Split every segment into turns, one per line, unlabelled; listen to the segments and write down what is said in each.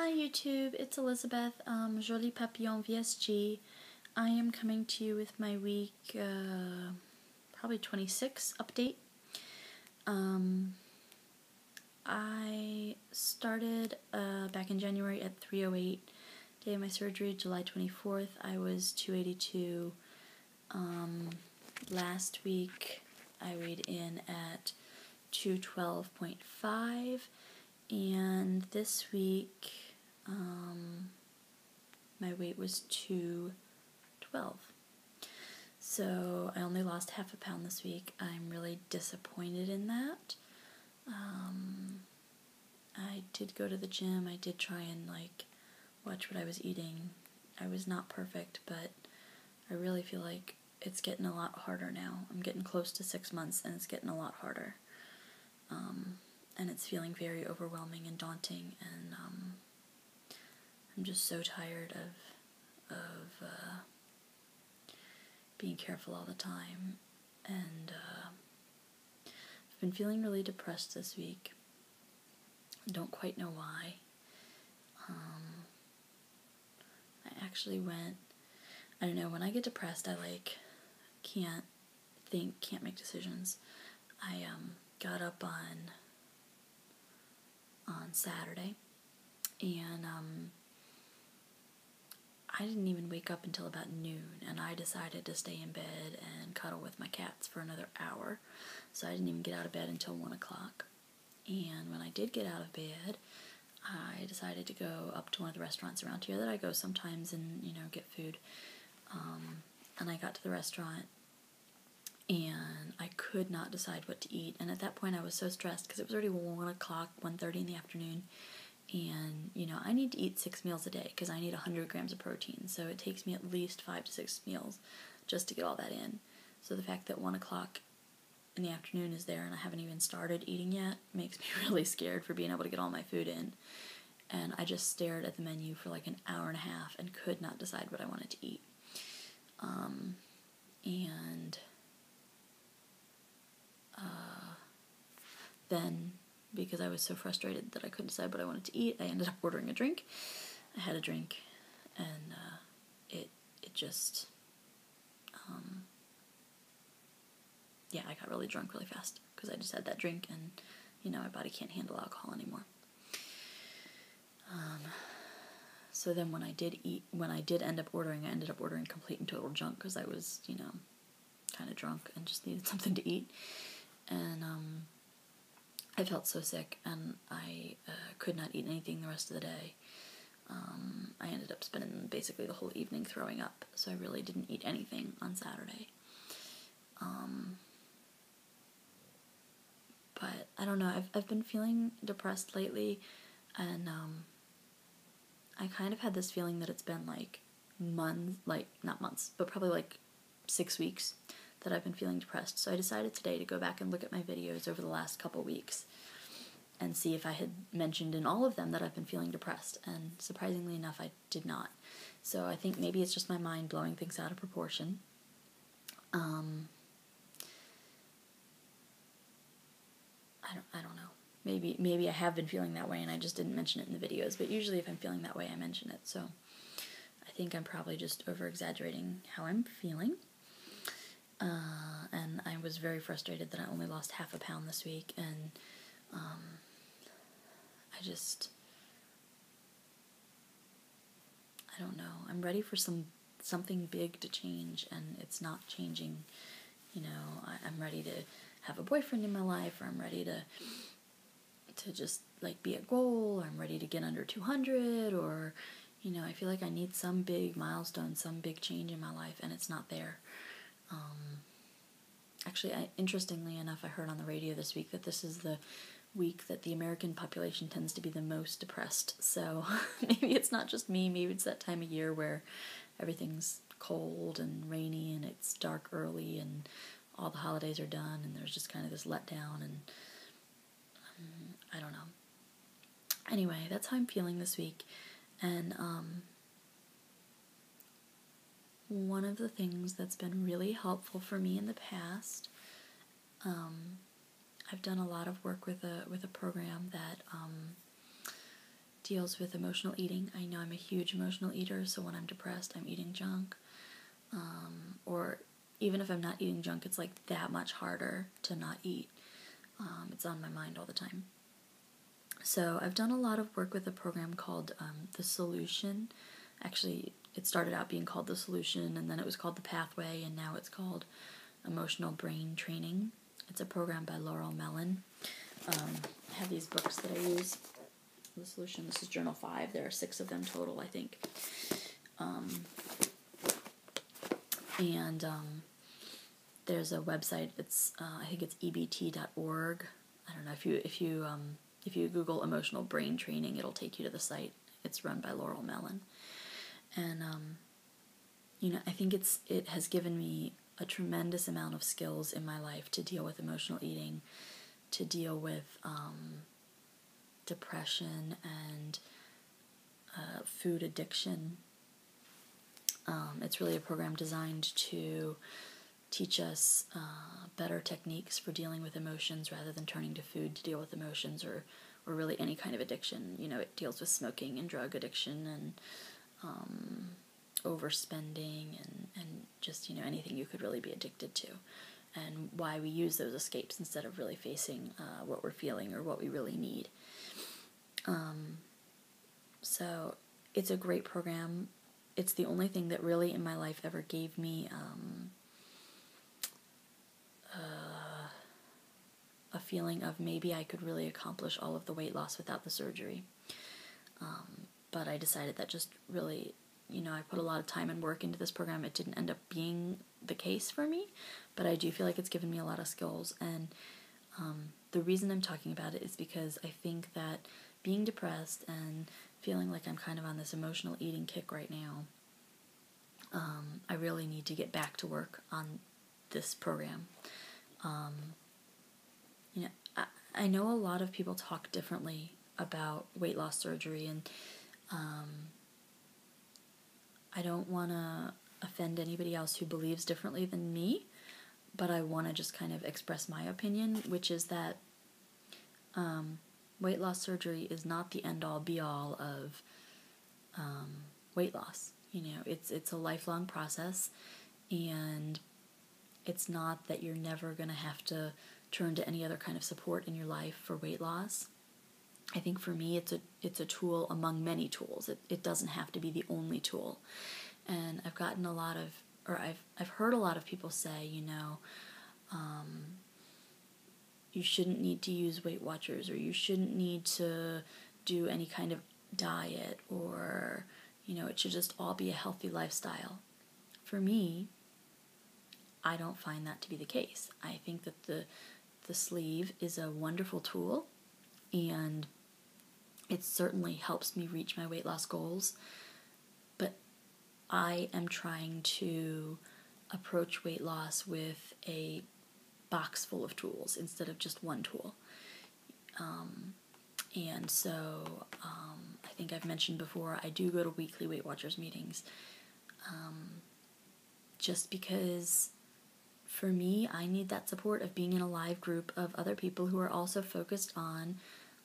Hi YouTube, it's Elizabeth, Jolie Papillon VSG. I am coming to you with my week, probably 26 update. I started back in January at 308, day of my surgery, July 24th. I was 282. Last week I weighed in at 212.5. And this week, my weight was 212. So I only lost half a pound this week. I'm really disappointed in that. I did go to the gym. I did try and watch what I was eating. I was not perfect, but I really feel like it's getting a lot harder now. I'm getting close to 6 months and it's getting a lot harder. And it's feeling very overwhelming and daunting, and I'm just so tired of being careful all the time, and I've been feeling really depressed this week. I don't quite know why. I actually I don't know, when I get depressed, I can't think, can't make decisions. I got up on Saturday, and I didn't even wake up until about noon, and I decided to stay in bed and cuddle with my cats for another hour, so I didn't even get out of bed until 1 o'clock. And when I did get out of bed, I decided to go up to one of the restaurants around here that I go sometimes and, get food. And I got to the restaurant, and I could not decide what to eat. And at that point, I was so stressed because it was already 1 o'clock, 1:30 in the afternoon. And, I need to eat 6 meals a day because I need 100 grams of protein. So it takes me at least 5 to 6 meals just to get all that in. So the fact that 1 o'clock in the afternoon is there and I haven't even started eating yet makes me really scared for being able to get all my food in. And I just stared at the menu for an hour and a half and could not decide what I wanted to eat. And then, because I was so frustrated that I couldn't decide what I wanted to eat, I ended up ordering a drink. I had a drink, and it just, I got really drunk really fast because I just had that drink, and my body can't handle alcohol anymore. So then when I did end up ordering, I ended up ordering complete and total junk because I was, kind of drunk and just needed something to eat. And I felt so sick, and I could not eat anything the rest of the day. I ended up spending basically the whole evening throwing up, so I really didn't eat anything on Saturday. But I don't know, I've been feeling depressed lately, and I kind of had this feeling that it's been months, not months, but probably 6 weeks that I've been feeling depressed. So I decided today to go back and look at my videos over the last couple weeks and see if I had mentioned in all of them that I've been feeling depressed, and surprisingly enough, I did not. So I think maybe it's just my mind blowing things out of proportion. I don't know. Maybe I have been feeling that way and I just didn't mention it in the videos, but usually if I'm feeling that way, I mention it. So I think I'm probably just over-exaggerating how I'm feeling. And I was very frustrated that I only lost half a pound this week, and I don't know. I'm ready for something big to change, and it's not changing. I'm ready to have a boyfriend in my life, or I'm ready to just be a goal, or I'm ready to get under 200, or I feel like I need some big milestone, some big change in my life, and it's not there. Actually, interestingly enough, I heard on the radio this week that this is the week that the American population tends to be the most depressed. So maybe it's not just me. Maybe it's that time of year where everything's cold and rainy and it's dark early and all the holidays are done and there's just kind of this letdown, and I don't know. Anyway, that's how I'm feeling this week. And one of the things that's been really helpful for me in the past, I've done a lot of work with a program that deals with emotional eating. I know I'm a huge emotional eater, so when I'm depressed, I'm eating junk. Or even if I'm not eating junk, it's like that much harder to not eat. It's on my mind all the time. So I've done a lot of work with a program called The Solution. Actually, it started out being called The Solution, and then it was called The Pathway, and now it's called Emotional Brain Training. It's a program by Laurel Mellon. I have these books that I use. The Solution, this is Journal 5. There are 6 of them total, I think. There's a website. It's I think it's ebt.org. I don't know if you Google emotional brain training, it'll take you to the site. It's run by Laurel Mellon, and I think it has given me a tremendous amount of skills in my life to deal with emotional eating, to deal with depression and food addiction. It's really a program designed to teach us better techniques for dealing with emotions rather than turning to food to deal with emotions or really any kind of addiction. It deals with smoking and drug addiction and overspending and just, anything you could really be addicted to, and why we use those escapes instead of really facing what we're feeling or what we really need. So it's a great program. It's the only thing that really in my life ever gave me a feeling of maybe I could really accomplish all of the weight loss without the surgery. But I decided that just really, I put a lot of time and work into this program. It didn't end up being the case for me, but I do feel like it's given me a lot of skills. And the reason I'm talking about it is because I think that being depressed and feeling like I'm kind of on this emotional eating kick right now, I really need to get back to work on this program. I know a lot of people talk differently about weight loss surgery, and I don't want to offend anybody else who believes differently than me, but I want to just kind of express my opinion, which is that weight loss surgery is not the end-all be-all of weight loss. It's a lifelong process, and it's not that you're never going to have to turn to any other kind of support in your life for weight loss. I think for me it's a tool among many tools. It doesn't have to be the only tool. And I've gotten I've heard a lot of people say, you shouldn't need to use Weight Watchers, or you shouldn't need to do any kind of diet, or it should just all be a healthy lifestyle. For me, I don't find that to be the case. I think that the sleeve is a wonderful tool, and it certainly helps me reach my weight loss goals, but I am trying to approach weight loss with a box full of tools instead of just one tool. And so I think I've mentioned before, I do go to weekly Weight Watchers meetings, just because for me, I need that support of being in a live group of other people who are also focused on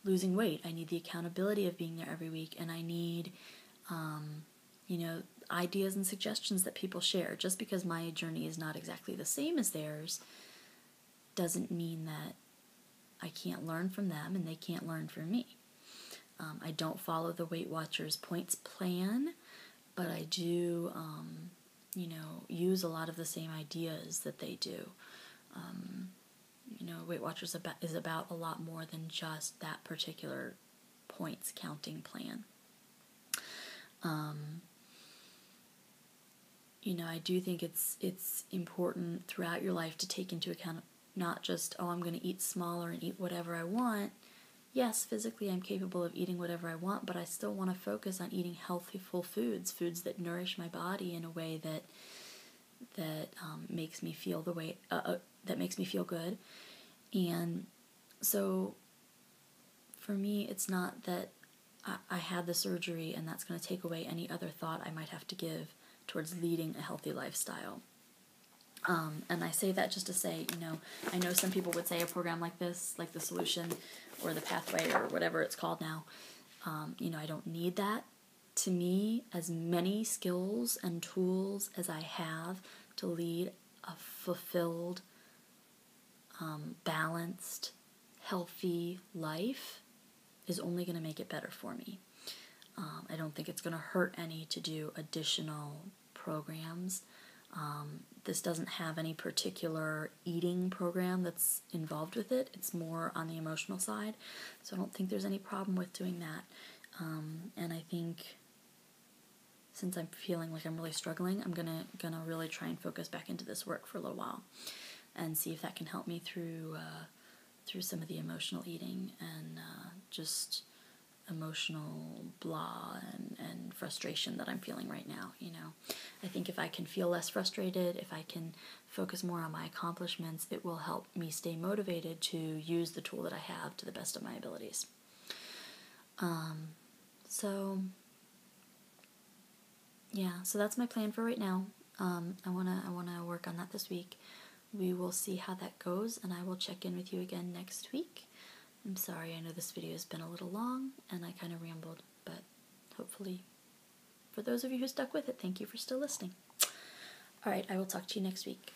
losing weight. I need the accountability of being there every week, and I need, ideas and suggestions that people share. Just because my journey is not exactly the same as theirs doesn't mean that I can't learn from them and they can't learn from me. I don't follow the Weight Watchers points plan, but I do, use a lot of the same ideas that they do. Weight Watchers is about a lot more than just that particular points counting plan. I do think it's important throughout your life to take into account not just, I'm going to eat smaller and eat whatever I want. Yes, physically I'm capable of eating whatever I want, but I still want to focus on eating healthy, full foods that nourish my body in a way that makes me feel that makes me feel good. And so for me, it's not that I had the surgery and that's going to take away any other thought I might have to give towards leading a healthy lifestyle. And I say that just to say, I know some people would say a program like this, like The Solution or The Pathway or whatever it's called now, I don't need that. To me, as many skills and tools as I have to lead a fulfilled, balanced, healthy life is only going to make it better for me. I don't think it's going to hurt any to do additional programs. This doesn't have any particular eating program that's involved with it. It's more on the emotional side. So I don't think there's any problem with doing that. And I think since I'm feeling like I'm really struggling, I'm gonna really try and focus back into this work for a little while and see if that can help me through some of the emotional eating and just emotional blah and frustration that I'm feeling right now. I think if I can feel less frustrated, if I can focus more on my accomplishments, it will help me stay motivated to use the tool that I have to the best of my abilities. So that's my plan for right now. I wanna work on that this week. We will see how that goes, and I will check in with you again next week. I'm sorry, I know this video has been a little long, and I kind of rambled, but hopefully, for those of you who stuck with it, thank you for still listening. Alright, I will talk to you next week.